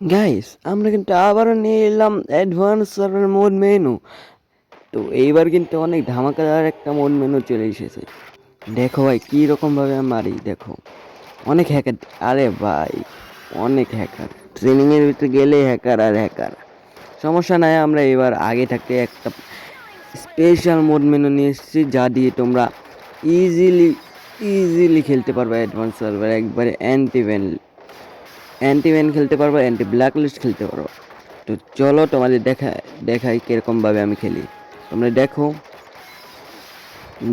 Guys আমরা কিন্তু আবারও নিয়ে এলাম অ্যাডভান্স সার্ভার মোড মেনু। তো এইবার কিন্তু অনেক ধামাকাদার একটা মোড মেনু চলে এসেছে। দেখো ভাই কী রকমভাবে আমি মারি, দেখো অনেক হ্যাকার। আরে ভাই অনেক হ্যাকার, ট্রেনিংয়ের ভিতরে গেলে হ্যাকার আর হ্যাকার। সমস্যা নাই, আমরা এবার আগে থাকতে একটা স্পেশাল মোড মেনু নিয়ে এসেছি, যা দিয়ে তোমরা ইজিলি ইজিলি খেলতে পারবে অ্যাডভান্স সার্ভার। একবারে অ্যান্টি ভ্যান খেলতে পারবো, অ্যান্টি ব্ল্যাক লিস্ট খেলতে পারবো। তো চলো তোমাদের দেখাই কিরকমভাবে আমি খেলি। তোমরা দেখো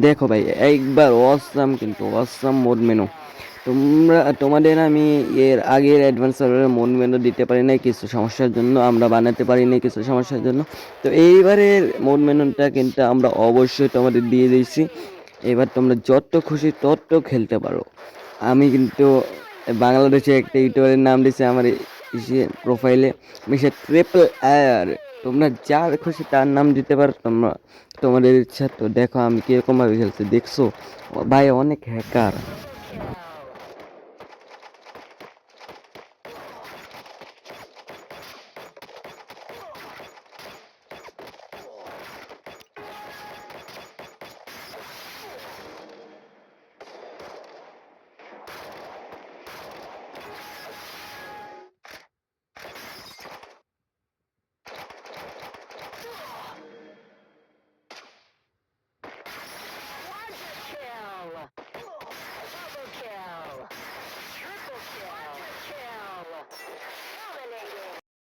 দেখো ভাই, একবার অসাম, কিন্তু অসাম মোড মেনু। তোমাদের আমি এর আগের অ্যাডভান্স সার্ভারের মোড মেনু দিতে পারি নাই কিছু সমস্যার জন্য, আমরা বানাতে পারি নাই কিছু সমস্যার জন্য। তো এইবারের মোড মেনুটা কিন্তু আমরা অবশ্যই তোমাদের দিয়ে দিয়েছি। এবার তোমরা যত খুশি তত খেলতে পারো। আমি কিন্তু বাংলাদেশে একটা ইউটিউবারের নাম দিয়েছি আমার প্রোফাইলে, মিস্টার ট্রিপল আর। তোমরা যার খুশি তার নাম দিতে পারো তোমরা, তোমাদের ইচ্ছা। তো দেখো আমি কীরকমভাবে খেলছি, দেখছো ভাই অনেক হ্যাকার।